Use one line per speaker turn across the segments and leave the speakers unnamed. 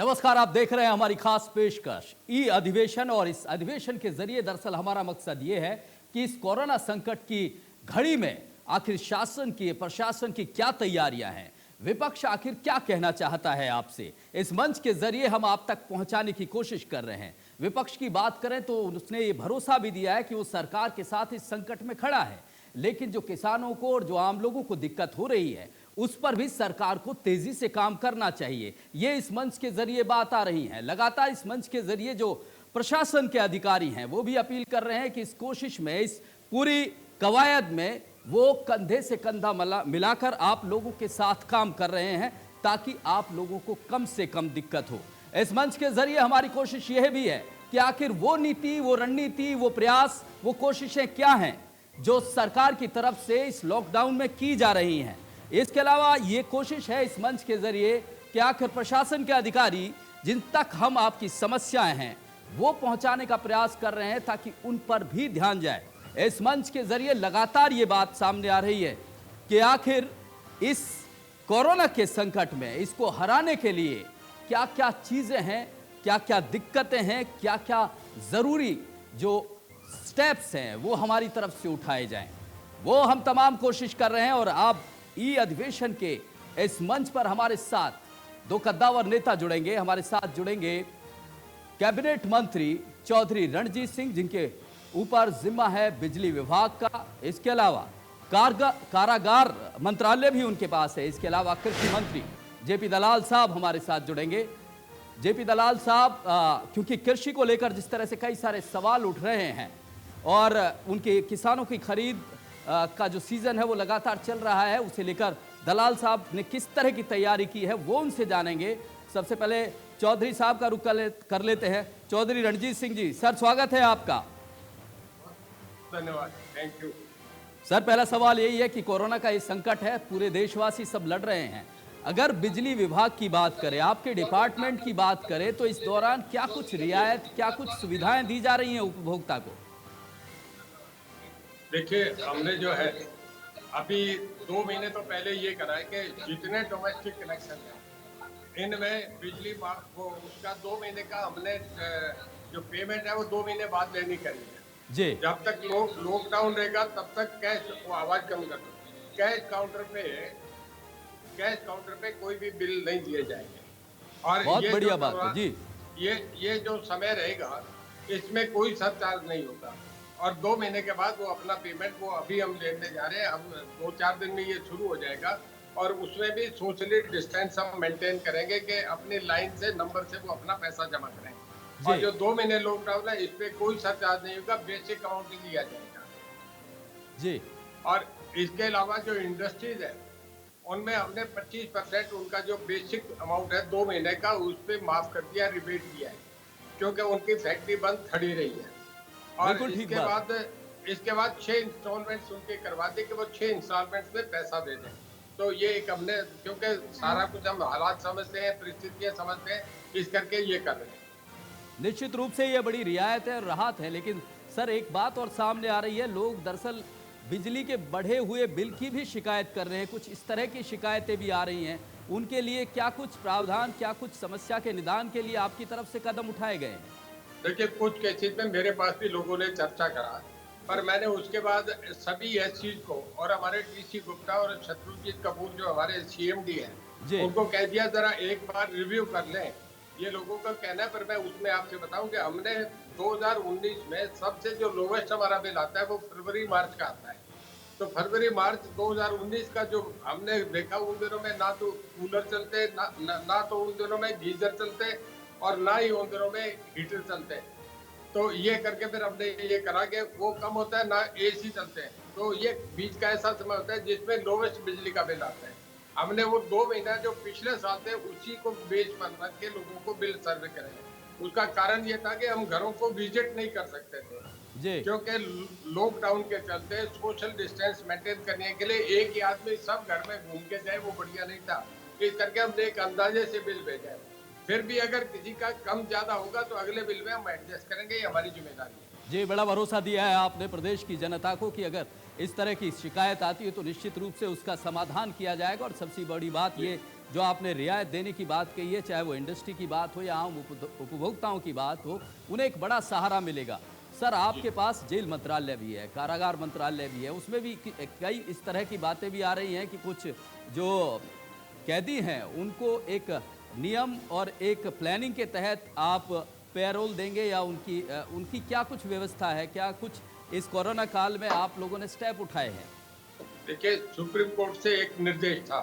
नमस्कार, आप देख रहे हैं हमारी खास पेशकश ई अधिवेशन। और इस अधिवेशन के जरिए दरअसल हमारा मकसद ये है कि इस कोरोना संकट की घड़ी में आखिर शासन की, प्रशासन की क्या तैयारियां हैं, विपक्ष आखिर क्या कहना चाहता है आपसे, इस मंच के जरिए हम आप तक पहुंचाने की कोशिश कर रहे हैं। विपक्ष की बात करें तो उसने ये भरोसा भी दिया है कि वो सरकार के साथ इस संकट में खड़ा है, लेकिन जो किसानों को और जो आम लोगों को दिक्कत हो रही है उस पर भी सरकार को तेजी से काम करना चाहिए। ये इस मंच के जरिए बात आ रही है। लगातार इस मंच के जरिए जो प्रशासन के अधिकारी हैं वो भी अपील कर रहे हैं कि इस कोशिश में, इस पूरी कवायद में वो कंधे से कंधा मिलाकर आप लोगों के साथ काम कर रहे हैं ताकि आप लोगों को कम से कम दिक्कत हो। इस मंच के जरिए हमारी कोशिश यह भी है कि आखिर वो नीति, वो रणनीति, वो प्रयास, वो कोशिशें क्या हैं जो सरकार की तरफ से इस लॉकडाउन में की जा रही हैं। इसके अलावा ये कोशिश है इस मंच के जरिए कि आखिर प्रशासन के अधिकारी जिन तक हम आपकी समस्याएं हैं वो पहुंचाने का प्रयास कर रहे हैं ताकि उन पर भी ध्यान जाए। इस मंच के जरिए लगातार ये बात सामने आ रही है कि आखिर इस कोरोना के संकट में इसको हराने के लिए क्या क्या चीजें हैं, क्या क्या दिक्कतें हैं, क्या क्या जरूरी जो स्टेप्स हैं वो हमारी तरफ से उठाए जाएं, वो हम तमाम कोशिश कर रहे हैं। और आप ई अधिवेशन के इस मंच पर हमारे साथ दो कद्दावर नेता जुड़ेंगे। हमारे साथ जुड़ेंगे कैबिनेट मंत्री चौधरी रणजीत सिंह, जिनके ऊपर जिम्मा है बिजली विभाग का। इसके अलावा कारागार मंत्रालय भी उनके पास है। इसके अलावा कृषि मंत्री जेपी दलाल साहब हमारे साथ जुड़ेंगे। जेपी दलाल साहब, क्योंकि कृषि को लेकर जिस तरह से कई सारे सवाल उठ रहे हैं और उनके किसानों की खरीद का जो सीजन है वो लगातार चल रहा है, उसे लेकर दलाल साहब ने किस तरह की तैयारी की है वो उनसे जानेंगे। सबसे पहले चौधरी साहब का रुख कर लेते हैं। चौधरी रणजीत सिंह जी, सर स्वागत है आपका।
धन्यवाद, थैंक यू
सर। पहला सवाल यही है कि कोरोना का ये संकट है, पूरे देशवासी सब लड़ रहे हैं। अगर बिजली विभाग की बात करें, आपके डिपार्टमेंट की बात करें, तो इस दौरान क्या कुछ रियायत, क्या कुछ सुविधाएं दी जा रही हैं उपभोक्ता को?
देखिए, हमने जो है अभी 2 महीने तो पहले ये करा है कि जितने डोमेस्टिक कनेक्शन है इनमें बिजली को उसका 2 महीने का हमने जो पेमेंट है वो 2 महीने बाद लेनी करी है
जी।
जब तक लॉकडाउन रहेगा तब तक कैश, वो आवाज कम कर दो, कैश काउंटर पे कोई भी बिल नहीं दिए जाएंगे। और
बहुत बढ़िया बात है जी।
ये जो समय रहेगा इसमें कोई सरचार्ज नहीं होगा। और 2 महीने के बाद वो अपना पेमेंट वो अभी हम लेने जा रहे हैं, हम 2-4 दिन में ये शुरू हो जाएगा। और उसमें भी सोशली डिस्टेंस हम मेंटेन करेंगे कि अपनी लाइन से, नंबर से वो अपना पैसा जमा करें। और जो 2 महीने लॉकडाउन है इस पे कोई सरचार्ज नहीं होगा, बेसिक अमाउंट ही लिया जाएगा
जी।
और इसके अलावा जो इंडस्ट्रीज है उनमें हमने 25% उनका जो बेसिक अमाउंट है 2 महीने का उस पर माफ कर दिया, रिबेट दिया है, क्योंकि उनकी फैक्ट्री बंद खड़ी रही है। और इसके बाद 6 इंस्टॉलमेंट्स उनके करवा दी कि वो 6 इंस्टॉलमेंट्स में पैसा दे दें। तो ये एक हमने, क्योंकि सारा कुछ हम हालात समझते हैं, परिस्थितियां समझते हैं, इस करके ये कर रहे हैं।
निश्चित रूप से ये बड़ी रियायत है और राहत है। लेकिन सर, एक बात और सामने आ रही है, लोग दरअसल बिजली के बढ़े हुए बिल की भी शिकायत कर रहे हैं। कुछ इस तरह की शिकायतें भी आ रही हैं, उनके लिए क्या कुछ प्रावधान, क्या कुछ समस्या के निदान के लिए आपकी तरफ से कदम उठाए गए हैं?
देखिए, कुछ केसेस में मेरे पास भी लोगों ने चर्चा करा, पर मैंने उसके बाद सभी एससीज को और हमारे टीसी गुप्ता और शत्रुजीत कपूर जो हमारे सीएमडी हैं उनको कह दिया जरा एक बार रिव्यू कर लें। ये लोगों का कहना है, पर मैं उसमें आपसे बताऊं कि हमने 2019 में सबसे जो लोवेस्ट हमारा बिल आता है वो फरवरी मार्च का आता है। तो फरवरी मार्च 2019 का जो हमने देखा, उन दिनों में ना तो कूलर चलते, ना तो उन दिनों में गीजर चलते और ना ही उन दिनों में हीटर चलते। तो ये करके फिर हमने ये करा कि वो कम होता है, ना एसी चलते हैं, तो ये बीच का ऐसा समय होता है जिसमें लोवेस्ट बिजली का बिल आता है। हमने वो 2 महीना जो पिछले साल थे उसी को बेस पर रख के लोगों को बिल सर्वे करें। उसका कारण ये था कि हम घरों को विजिट नहीं कर सकते थे क्योंकि लॉकडाउन के चलते सोशल डिस्टेंस मेंटेन करने के लिए एक ही आदमी सब घर में घूम के जाए वो बढ़िया नहीं था। इस करके हमने एक अंदाजे से बिल भेजा है। फिर भी अगर किसी का कम ज्यादा होगा तो अगले बिल में हम एडजस्ट करेंगे, ये हमारी जिम्मेदारी है।
जी, बड़ा भरोसा दिया है आपने प्रदेश की जनता को कि अगर इस तरह की शिकायत आती है तो निश्चित रूप से उसका समाधान किया जाएगा। और सबसे बड़ी बात ये जो आपने रियायत देने की बात कही है, चाहे वो इंडस्ट्री की बात हो या आम उपभोक्ताओं की बात हो, उन्हें एक बड़ा सहारा मिलेगा। सर, आपके पास जेल मंत्रालय भी है, कारागार मंत्रालय भी है, उसमें भी कई इस तरह की बातें भी आ रही हैं कि कुछ जो कैदी हैं उनको एक नियम और एक प्लानिंग के तहत आप पैरोल देंगे या उनकी क्या कुछ व्यवस्था है? क्या कुछ इस कोरोना काल में आप लोगों ने स्टेप उठाए हैं?
देखिए, सुप्रीम कोर्ट से एक निर्देश था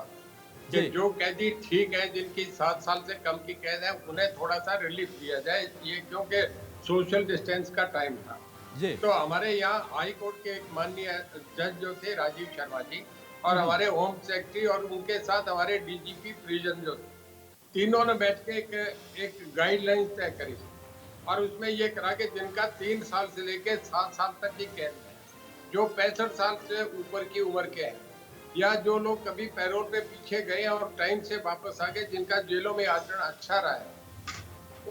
कि
जी,
जो कैदी ठीक है, जिनकी 7 साल से कम की कैद है, उन्हें थोड़ा सा रिलीफ दिया जाए, ये क्योंकि सोशल डिस्टेंस का टाइम था।
जी।
तो हमारे यहाँ हाई कोर्ट के एक माननीय जज जो थे राजीव शर्मा जी, और
हुँ, हुँ।
हमारे होम सेक्रेटरी और उनके साथ हमारे डीजीपी प्रिजन जो थे, तीनों ने बैठ के एक गाइडलाइन तय करी और उसमें ये करा कि जिनका 3 साल से लेके 7 साल तक की कैद है, जो 65 साल से ऊपर की उम्र के हैं, या जो लोग कभी पैरोल पे पीछे गए और टाइम से वापस आ गए, जिनका जेलों में आचरण अच्छा रहा है,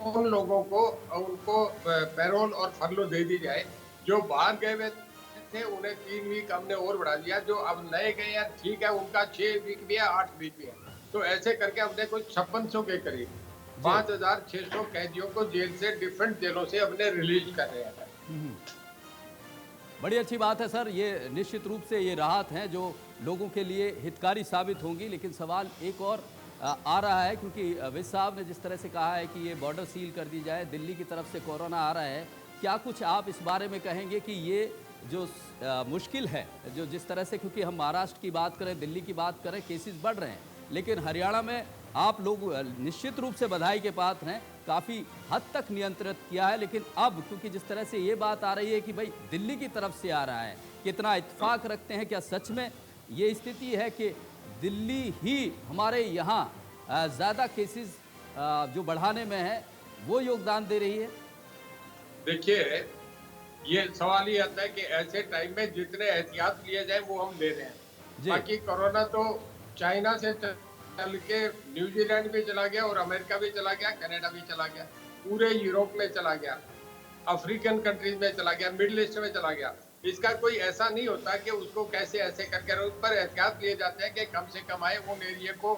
उन लोगों को उनको पैरोल और फरलो दे दी जाए। जो बाहर गए हुए थे उन्हें 3 वीक हमने और बढ़ा दिया। जो अब नए गए हैं, ठीक है, उनका 6 वीक भी है, 8 वीक भी है। तो ऐसे करके हमने कुछ 5600 के करीब
जी।
5600 कैदियों को जेल से डिफरेंट जेलों से हमने रिलीज कर रहे हैं।
हुँ, हुँ। बड़ी अच्छी बात है सर, ये निश्चित रूप से ये राहत हैं जो लोगों के लिए हितकारी साबित होंगी। लेकिन सवाल एक और आ रहा है, क्योंकि विज साहब ने जिस तरह से कहा है कि ये बॉर्डर सील कर दी जाए, दिल्ली की तरफ से कोरोना आ रहा है, क्या कुछ आप इस बारे में कहेंगे कि ये जो मुश्किल है, जो जिस तरह से, क्योंकि हम महाराष्ट्र की बात करें, दिल्ली की बात करें, केसेस बढ़ रहे हैं, लेकिन हरियाणा में आप लोग निश्चित रूप से बधाई के पात्र हैं, काफ़ी हद तक नियंत्रित किया है। लेकिन अब क्योंकि जिस तरह से ये बात आ रही है कि भाई दिल्ली की तरफ से आ रहा है, कितना इत्तेफाक रखते हैं, क्या सच में ये स्थिति है कि दिल्ली ही हमारे यहाँ ज़्यादा केसेस जो बढ़ाने में है वो योगदान दे रही है?
देखिए, ये सवाल ये आता है कि ऐसे टाइम में जितने एहतियात लिए जाए वो हम ले रहे हैं।
जी,
बाकी कोरोना तो चाइना से चल के न्यूजीलैंड भी चला गया और अमेरिका भी चला गया, कनाडा भी चला गया, पूरे यूरोप में चला गया, अफ्रीकन कंट्रीज में चला गया, मिडिल ईस्ट में चला गया। इसका कोई ऐसा नहीं होता कि उसको कैसे ऐसे करके उस पर एहतियात लिए जाते हैं कि कम से कम आए, उन एरिया को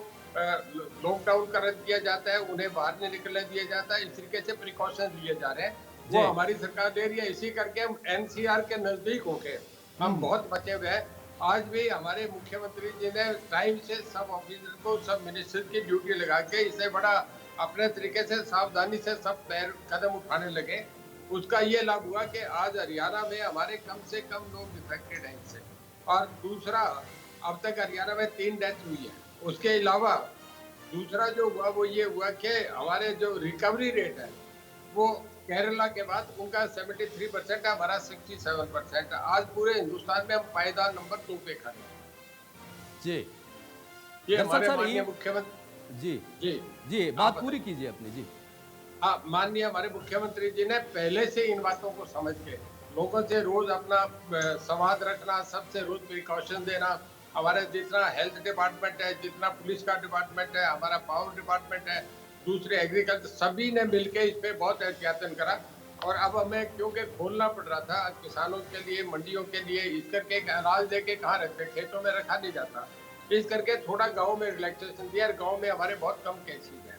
लॉकडाउन कर दिया जाता है, उन्हें बाहर नहीं निकलने दिया जाता है। इस तरीके से प्रिकॉशन लिए जा रहे हैं, वो
जी।
हमारी सरकार ले रही है। इसी करके हम एनसीआर के नजदीक होके हम बहुत बचे हुए हैं। आज भी हमारे मुख्यमंत्री जी ने टाइम से सब ऑफिसर को, सब मिनिस्टर की ड्यूटी लगा के इसे बड़ा अपने तरीके से सावधानी से सब पैर कदम उठाने लगे। उसका ये लाभ हुआ कि आज हरियाणा में हमारे कम से कम लोग इफेक्टेड हैं इससे। और दूसरा, अब तक हरियाणा में 3 डेथ हुई है। उसके अलावा दूसरा जो हुआ वो ये हुआ कि हमारे जो रिकवरी रेट है वो केरला के बाद उनका 73% है, हमारा 67% है। आज पूरे हिंदुस्तान में हम पायदान नंबर 2 पे खड़े हैं।
जी।
ये
दरअसल
हमारे
सर
माननीय
ये
मुख्यमंत्री
जी,
जी।
जी,
आप
बात पूरी कीजिए अपनी। जी,
हाँ, माननीय हमारे मुख्यमंत्री जी ने पहले से इन बातों को समझ के लोगों से रोज अपना संवाद रखना, सबसे रोज प्रिकॉशन देना। हमारे जितना हेल्थ डिपार्टमेंट है, जितना पुलिस का डिपार्टमेंट है, हमारा पावर डिपार्टमेंट है, दूसरे एग्रीकल्चर, सभी ने मिलके इस पे बहुत एहतियातन करा। और अब हमें क्योंकि खोलना पड़ रहा था किसानों के लिए, मंडियों के लिए, इस करके अनाज लेके कहाँ रखते, खेतों में रखा नहीं जाता, इस करके थोड़ा गाँव में रिलैक्सेशन दिया। और गाँव में हमारे बहुत कम केसेज है,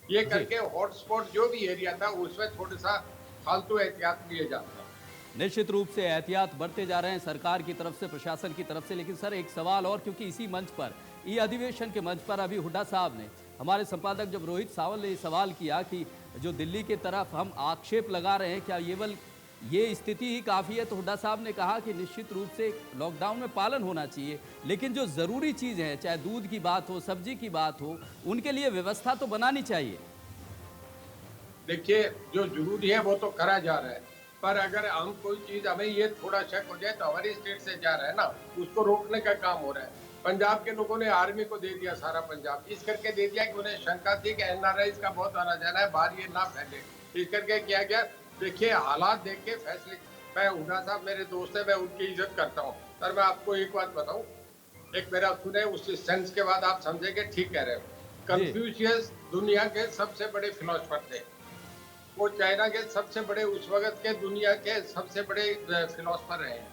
ये
जी।
करके हॉटस्पॉट जो भी एरिया था उसमें थोड़ा सा फालतू एहतियात लिए जाते हैं।
निश्चित रूप से एहतियात बढ़ते जा रहे हैं सरकार की तरफ से, प्रशासन की तरफ से। लेकिन सर एक सवाल और, क्योंकि इसी मंच पर, ई अधिवेशन के मंच पर अभी हुड्डा साहब ने, हमारे संपादक जब रोहित सावल ने ये सवाल किया कि जो दिल्ली की तरफ हम आक्षेप लगा रहे हैं, क्या ये स्थिति ही काफ़ी है, तो हुड्डा साहब ने कहा कि निश्चित रूप से लॉकडाउन में पालन होना चाहिए, लेकिन जो ज़रूरी चीज़ है, चाहे दूध की बात हो, सब्जी की बात हो, उनके लिए व्यवस्था तो बनानी चाहिए।
देखिए, जो जरूरी है वो तो करा जा रहा है, पर अगर हम कोई चीज, हमें ये थोड़ा शक हो जाए तो हमारी स्टेट से जा रहा है ना, उसको रोकने का काम हो रहा है। पंजाब के लोगों ने आर्मी को दे दिया सारा पंजाब, इस करके दे दिया कि उन्हें शंका थी कि एनआरआई का बहुत आना जाना है, बाहर ये ना फैले, इस करके किया गया। देखिए, हालात देख के फैसले। मैं हुड्डा साहब मेरे दोस्त है, मैं उनकी इज्जत करता हूँ, पर मैं आपको एक बात बताऊँ, एक मेरा सुने, उस सेंस के बाद आप समझेंगे ठीक कह रहे हो।
जी,
कन्फ्यूशियस दुनिया के सबसे बड़े फिलोसफर थे, वो चाइना के सबसे बड़े, उस वक्त के दुनिया के सबसे बड़े फिलोसफर रहे हैं।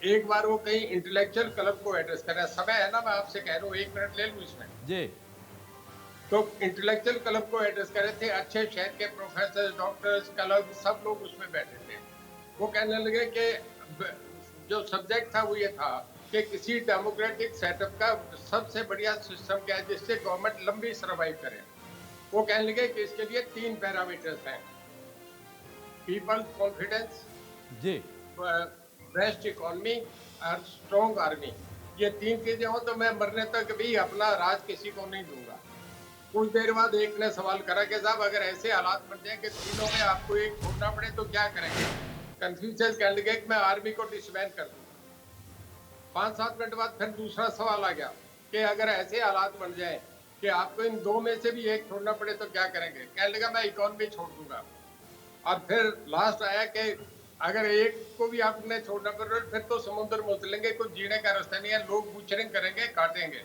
एक बार वो कहीं इंटेलेक्चुअल क्लब को एड्रेस कर रहा है, समय है ना, मैं आपसे कह रहा हूँ, 1 मिनट ले लूँ इसमें।
जी,
तो इंटेलेक्चुअल क्लब को एड्रेस करे थे, अच्छे शहर के प्रोफेसर, डॉक्टर्स, क्लब, सब लोग उसमें बैठे थे। वो कहने लगे कि जो सब्जेक्ट था वो ये था कि किसी डेमोक्रेटिक सेटअप का सबसे बढ़िया सिस्टम क्या है जिससे गवर्नमेंट लंबी सर्वाइव करे। वो कहने लगे कि इसके लिए 3 पैरामीटर्स हैं, पीपल कॉन्फिडेंस
जी,
बेस्ट इकोनॉमी और स्ट्रॉन्ग आर्मी। ये 3 चीजें हो तो मैं मरने तक भी अपना राज किसी को नहीं दूंगा। कुछ देर बाद एक ने सवाल करा कि साहब अगर ऐसे हालात बन जाए कि तीनों में आपको एक छोड़ना पड़े तो क्या करेंगे? कंफ्यूशियस कहने लगे कि मैं आर्मी को डिसबैंड कर दूंगा। 5-7 मिनट बाद फिर दूसरा सवाल आ गया कि अगर ऐसे हालात बन जाए कि आपको इन 2 में से भी एक छोड़ना पड़े तो क्या करेंगे? कहने लगा मैं इकोनॉमी छोड़ दूंगा। और फिर लास्ट आया कि अगर एक को भी आपने छोड़ना पड़े फिर तो समुद्र में उतरेंगे, कुछ जीने का रास्ता नहीं है, लोग बूचरिंग करेंगे, काटेंगे।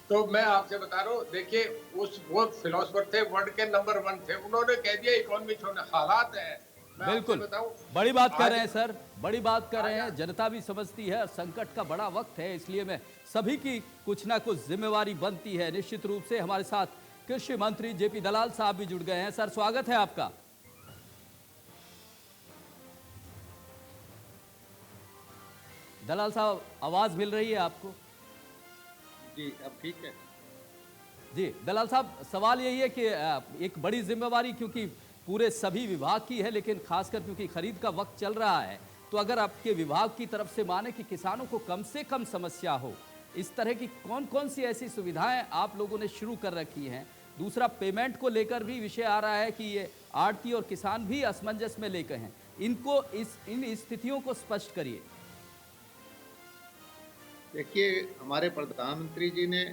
तो मैं आपसे बता रहा हूँ, देखिए उस वो फिलोसफर थे, वर्ल्ड के नंबर 1 थे, उन्होंने कह दिया इकोनॉमी छोड़ना। हालात है, मैं आपसे
बिल्कुल
बताऊं,
बड़ी बात कर रहे हैं
आज
सर, बड़ी बात कर रहे हैं। जनता भी समझती है संकट का बड़ा वक्त है, इसलिए में सभी की कुछ ना कुछ जिम्मेवारी बनती है। निश्चित रूप से हमारे साथ कृषि मंत्री जेपी दलाल साहब भी जुड़ गए हैं। सर स्वागत है आपका। दलाल साहब आवाज मिल रही है आपको?
जी अब ठीक है।
जी दलाल साहब, सवाल यही है कि एक बड़ी जिम्मेवारी क्योंकि पूरे सभी विभाग की है, लेकिन खासकर क्योंकि खरीद का वक्त चल रहा है, तो अगर आपके विभाग की तरफ से माने कि किसानों को कम से कम समस्या हो, इस तरह की कौन कौन सी ऐसी सुविधाएं आप लोगों ने शुरू कर रखी हैं? दूसरा, पेमेंट को लेकर भी विषय आ रहा है कि ये आड़ती और किसान भी असमंजस में लेकर हैं, इनको इन स्थितियों को स्पष्ट करिए।
देखिए, हमारे प्रधानमंत्री जी ने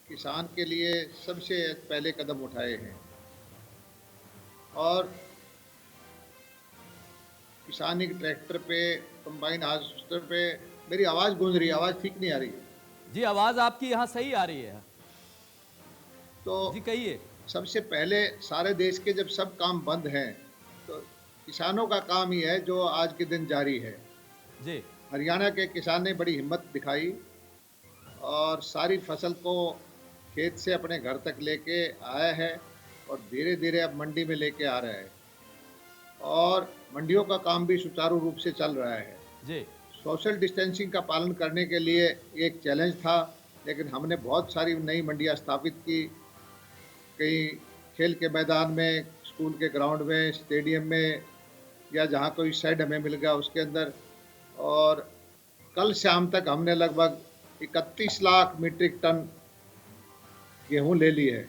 किसान के लिए सबसे पहले कदम उठाए हैं और किसानी के ट्रैक्टर पे, कंबाइन हार्वेस्टर पे, मेरी आवाज़ गूंज रही है, आवाज़ ठीक नहीं आ रही है।
जी आवाज आपकी यहाँ सही आ रही है,
तो
जी कहिए।
सबसे पहले सारे देश के जब सब काम बंद हैं तो किसानों का काम ही है जो आज के दिन जारी है।
जी
हरियाणा के किसान ने बड़ी हिम्मत दिखाई और सारी फसल को खेत से अपने घर तक लेके आया है और धीरे धीरे अब मंडी में लेके आ रहा है और मंडियों का काम भी सुचारू रूप से चल रहा है।
जी
सोशल डिस्टेंसिंग का पालन करने के लिए एक चैलेंज था, लेकिन हमने बहुत सारी नई मंडियां स्थापित की, कहीं खेल के मैदान में, स्कूल के ग्राउंड में, स्टेडियम में, या जहां कोई शेड हमें मिल गया उसके अंदर। और कल शाम तक हमने लगभग 31 लाख मीट्रिक टन गेहूं ले ली है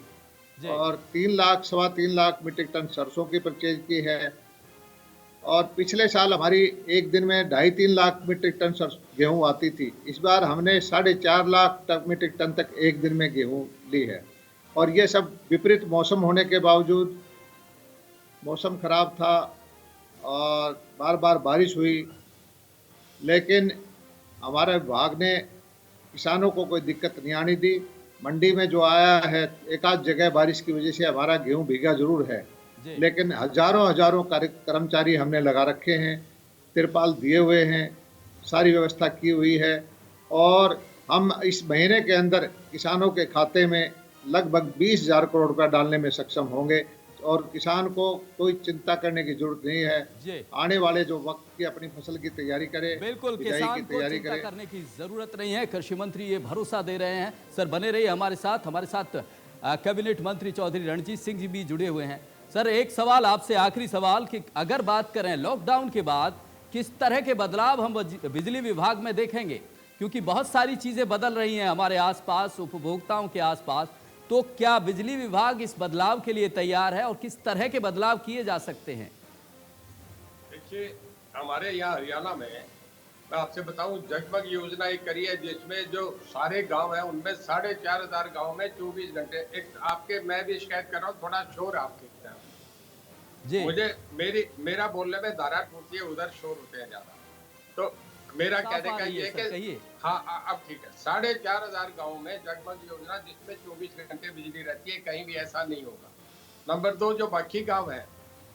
जी
और 3 लाख, 3.25 लाख मीट्रिक टन सरसों की परचेज की है। और पिछले साल हमारी एक दिन में 2.5-3 लाख मीट्रिक टन गेहूं आती थी, इस बार हमने 4.5 लाख मीट्रिक टन तक एक दिन में गेहूं ली है। और ये सब विपरीत मौसम होने के बावजूद, मौसम खराब था और बार बार बारिश हुई, लेकिन हमारे विभाग ने किसानों को कोई दिक्कत नहीं आने दी। मंडी में जो आया है, एक आध जगह बारिश की वजह से हमारा गेहूं भीगा जरूर है, लेकिन हजारों हजारों कर्मचारी हमने लगा रखे हैं, तिरपाल दिए हुए हैं, सारी व्यवस्था की हुई है और हम इस महीने के अंदर किसानों के खाते में लगभग 20,000 करोड़ रुपया डालने में सक्षम होंगे और किसान को कोई चिंता करने की जरूरत नहीं है। आने वाले जो वक्त की अपनी फसल की तैयारी करे,
बिल्कुल, किसान को चिंता करने की जरूरत नहीं है, कृषि मंत्री ये भरोसा दे रहे हैं। सर बने रहिए हमारे साथ कैबिनेट मंत्री चौधरी रणजीत सिंह जी भी जुड़े हुए हैं। सर एक सवाल आपसे, आखिरी सवाल, कि अगर बात करें लॉकडाउन के बाद किस तरह के बदलाव हम बिजली विभाग में देखेंगे, क्योंकि बहुत सारी चीजें बदल रही हैं हमारे आसपास, उपभोक्ताओं के आसपास, तो क्या बिजली विभाग इस बदलाव के लिए तैयार है और किस तरह के बदलाव किए जा सकते हैं?
देखिए, हमारे यहाँ हरियाणा में मैं आपसे बताऊं, जगमग योजना एक करी है जिसमें जो सारे गांव हैं उनमें 4,500 गांव में 24 घंटे एक आपके, मैं भी शिकायत कर रहा हूँ, थोड़ा शोर आपके
जी
मुझे मेरा बोलने में धारा टूटती है, उधर शोर होते हैं ज्यादा। तो मेरा कहने का ये कि हाँ अब ठीक है, 4,500 गाँव में जगमग योजना जिसमें 24 घंटे बिजली रहती है, कहीं भी ऐसा नहीं होगा। नंबर 2, जो बाकी गाँव है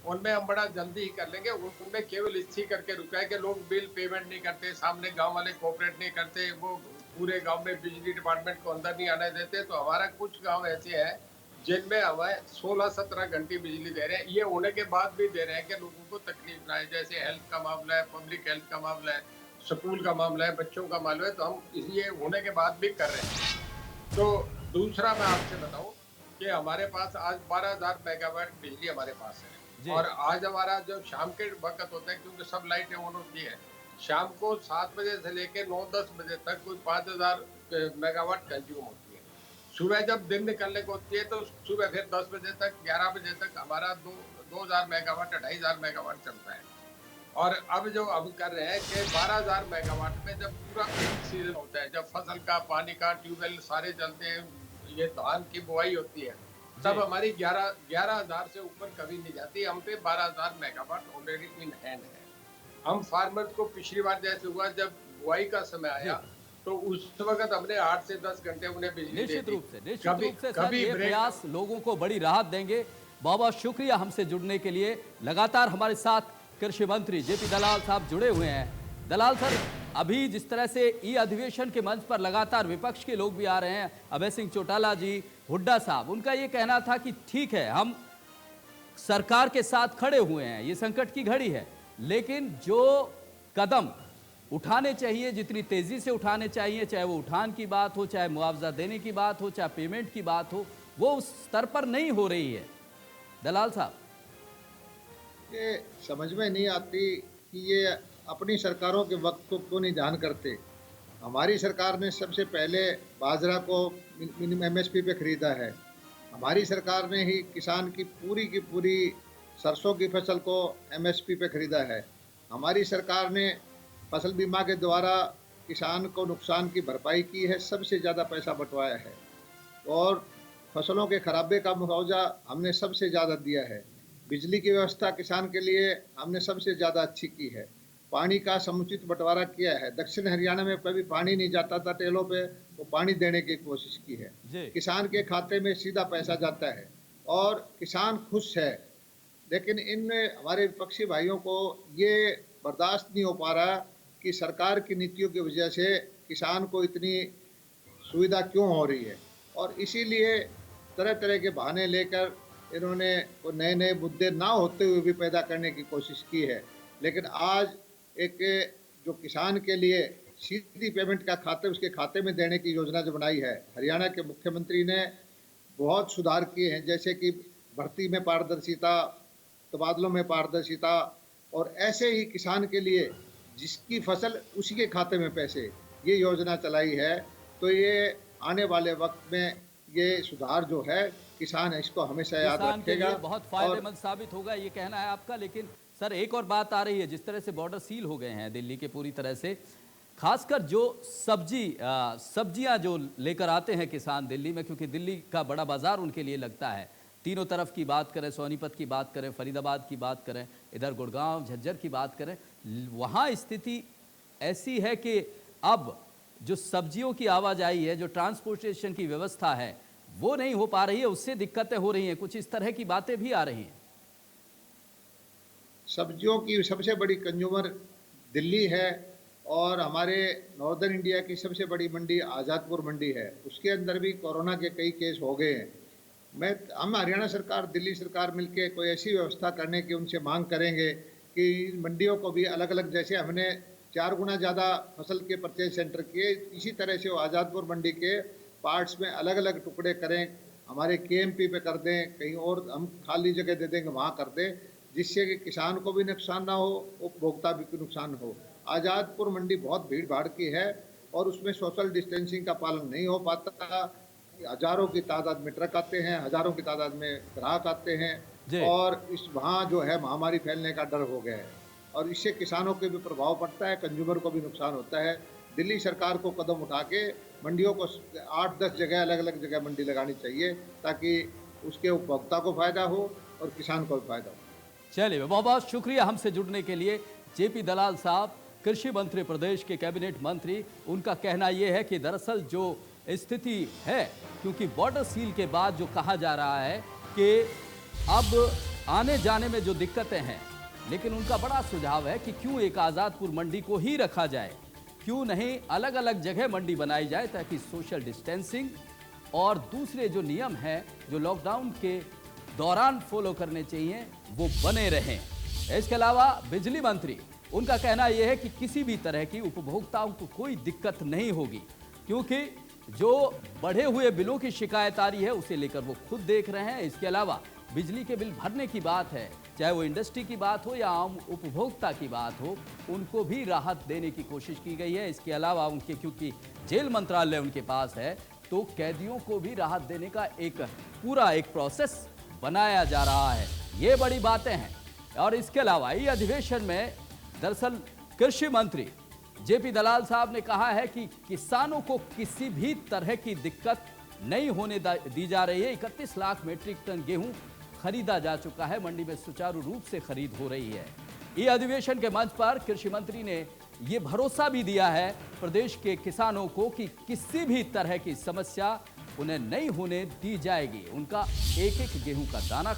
उनमें हम बड़ा जल्दी ही कर लेंगे। उनमें केवल इसी करके रुका है कि लोग बिल पेमेंट नहीं करते, सामने गांव वाले कोऑपरेट नहीं करते, वो पूरे गांव में बिजली डिपार्टमेंट को अंदर नहीं आने देते, तो हमारा कुछ गांव ऐसे हैं जिनमें हमें 16-17 घंटे बिजली दे रहे हैं। ये होने के बाद भी दे रहे हैं कि लोगों को तकलीफ ना आए, जैसे हेल्थ का मामला है, पब्लिक हेल्थ का मामला है, स्कूल का मामला है, बच्चों का मामला है, तो हम इसलिए होने के बाद भी कर रहे हैं। तो दूसरा मैं आपसे बताऊं कि हमारे पास आज 12,000 मेगावाट बिजली हमारे पास है, और आज हमारा जो शाम के वक्त होता है, क्योंकि सब लाइटें ऑन होती है, शाम को 7 बजे से लेकर 9-10 बजे तक कोई 5,000 मेगावाट कंज्यूम होती है। सुबह जब दिन निकलने को होती है तो सुबह फिर 10 बजे तक 11 बजे तक हमारा 2,000 मेगावाट 2,500 मेगावाट चलता है। और अब जो हम कर रहे हैं कि 12,000 मेगावाट में जब पूरा पीक सीजन होता है, जब फसल का, पानी का, ट्यूबवेल सारे चलते हैं, ये धान की बुआई होती है, तब हमारी 11,000 से ऊपर कभी नहीं जाती। हम पे 12,000 मेगावाट ऑलरेडी इन हैंड है। हम फार्मर्स को पिछली बार जैसे हुआ जब बुआई का समय आया तो उस वक्त हमने 8 से 10 घंटे उन्हें बिजली दे दी।
निश्चित रूप से सर, ये प्रयास लोगों को बड़ी राहत देंगे। बहुत बहुत शुक्रिया हमसे जुड़ने के लिए। लगातार हमारे साथ कृषि मंत्री जेपी दलाल साहब जुड़े हुए हैं। दलाल सर, अभी जिस तरह से ई अधिवेशन के मंच पर लगातार विपक्ष के लोग भी आ रहे हैं, अभय सिंह चौटाला जी, हुड्डा साहब, उनका ये कहना था कि ठीक है, हम सरकार के साथ खड़े हुए हैं, ये संकट की घड़ी है, लेकिन जो कदम उठाने चाहिए, जितनी तेजी से उठाने चाहिए, चाहे वो उठान की बात हो, चाहे मुआवजा देने की बात हो, चाहे पेमेंट की बात हो, वो उस स्तर पर नहीं हो रही है। दलाल साहब,
ये समझ में नहीं आती कि ये अपनी सरकारों के वक्त को क्यों नहीं ध्यान करते। हमारी सरकार ने सबसे पहले बाजरा को MSP पे खरीदा है। हमारी सरकार ने ही किसान की पूरी सरसों की फसल को MSP पे खरीदा है। हमारी सरकार ने फसल बीमा के द्वारा किसान को नुकसान की भरपाई की है, सबसे ज़्यादा पैसा बंटवाया है, और फसलों के खराबे का मुआवजा हमने सबसे ज़्यादा दिया है। बिजली की व्यवस्था किसान के लिए हमने सबसे ज़्यादा अच्छी की है। पानी का समुचित बंटवारा किया है। दक्षिण हरियाणा में कभी पानी नहीं जाता था टेलों पे, वो पानी देने की कोशिश की है। किसान के खाते में सीधा पैसा जाता है और किसान खुश है। लेकिन इन हमारे विपक्षी भाइयों को ये बर्दाश्त नहीं हो पा रहा कि सरकार की नीतियों की वजह से किसान को इतनी सुविधा क्यों हो रही है, और इसीलिए तरह तरह के बहाने लेकर इन्होंने नए मुद्दे ना होते हुए भी पैदा करने की कोशिश की है। लेकिन आज एक जो किसान के लिए सीधी पेमेंट का खाते उसके खाते में देने की योजना जो बनाई है, हरियाणा के मुख्यमंत्री ने बहुत सुधार किए हैं, जैसे कि भर्ती में पारदर्शिता, तबादलों में पारदर्शिता, और ऐसे ही किसान के लिए जिसकी फसल उसी के खाते में पैसे, ये योजना चलाई है। तो ये आने वाले वक्त में ये सुधार जो है, किसान इसको हमेशा याद रखेगा,
बहुत फायदेमंद साबित होगा, ये कहना है आपका। लेकिन सर, एक और बात आ रही है, जिस तरह से बॉर्डर सील हो गए हैं दिल्ली के पूरी तरह से, खासकर जो सब्जियां जो लेकर आते हैं किसान दिल्ली में, क्योंकि दिल्ली का बड़ा बाजार उनके लिए लगता है। तीनों तरफ की बात करें, सोनीपत की बात करें, फरीदाबाद की बात करें, इधर गुड़गांव, झज्जर की बात करें, वहाँ स्थिति ऐसी है कि अब जो सब्जियों की आवाजाही है, जो ट्रांसपोर्टेशन की व्यवस्था है, वो नहीं हो पा रही है, उससे दिक्कतें हो रही हैं। कुछ इस तरह की बातें भी आ रही हैं।
सब्जियों की सबसे बड़ी कंज्यूमर दिल्ली है, और हमारे नॉर्दर्न इंडिया की सबसे बड़ी मंडी आज़ादपुर मंडी है। उसके अंदर भी कोरोना के कई केस हो गए हैं। हम हरियाणा सरकार, दिल्ली सरकार मिलके कोई ऐसी व्यवस्था करने की उनसे मांग करेंगे कि मंडियों को भी अलग अलग, जैसे हमने 4 गुना ज़्यादा फसल के परचेज सेंटर किए, इसी तरह से वो आज़ादपुर मंडी के पार्ट्स में अलग अलग टुकड़े करें, हमारे KMP पे कर दें, कहीं और हम खाली जगह दे देंगे वहाँ कर दें, जिससे कि किसान को भी नुकसान ना हो, उपभोक्ता भी नुकसान हो। आज़ादपुर मंडी बहुत भीड़ भाड़ की है और उसमें सोशल डिस्टेंसिंग का पालन नहीं हो पाता। हजारों की तादाद में ट्रक आते हैं, हजारों की तादाद में ग्राहक आते हैं, और इस वहाँ जो है महामारी फैलने का डर हो गया है, और इससे किसानों के भी प्रभाव पड़ता है, कंज्यूमर को भी नुकसान होता है। दिल्ली सरकार को कदम उठा के मंडियों को 8-10 जगह अलग अलग जगह मंडी लगानी चाहिए, ताकि उसके उपभोक्ता को फायदा हो और किसान को भी फायदा हो।
चलिए, बहुत बहुत शुक्रिया हमसे जुड़ने के लिए। जेपी दलाल साहब, कृषि मंत्री, प्रदेश के कैबिनेट मंत्री, उनका कहना यह है कि दरअसल जो स्थिति है, क्योंकि बॉर्डर सील के बाद जो कहा जा रहा है कि अब आने जाने में जो दिक्कतें हैं, लेकिन उनका बड़ा सुझाव है कि क्यों एक आज़ादपुर मंडी को ही रखा जाए, क्यों नहीं अलग अलग जगह मंडी बनाई जाए ताकि सोशल डिस्टेंसिंग और दूसरे जो नियम हैं जो लॉकडाउन के दौरान फॉलो करने चाहिए वो बने रहें। इसके अलावा बिजली मंत्री उनका कहना यह है कि किसी भी तरह की उपभोक्ताओं को कोई दिक्कत नहीं होगी, क्योंकि जो बढ़े हुए बिलों की शिकायत आ रही है उसे लेकर वो खुद देख रहे हैं। इसके अलावा बिजली के बिल भरने की बात है, चाहे वो इंडस्ट्री की बात हो या आम उपभोक्ता की बात हो, उनको भी राहत देने की कोशिश की गई है। इसके अलावा उनके क्योंकि जेल मंत्रालय उनके पास है तो कैदियों को भी राहत देने का एक पूरा प्रोसेस बनाया जा रहा है। ये बड़ी बातें हैं। और इसके अलावा ये अधिवेशन में दरअसल कृषि मंत्री जेपी दलाल साहब ने कहा है कि किसानों को किसी भी तरह की दिक्कत नहीं होने दी जा रही है। 31 लाख मीट्रिक टन गेहूं खरीदा जा चुका है, मंडी में सुचारू रूप से खरीद हो रही है। ये अधिवेशन के मंच पर कृषि मंत्री ने ये भरोसा भी दिया है प्रदेश के किसानों को कि किसी भी तरह की समस्या उन्हें नहीं होने दी जाएगी। उनका एक एक गेहूं का दाना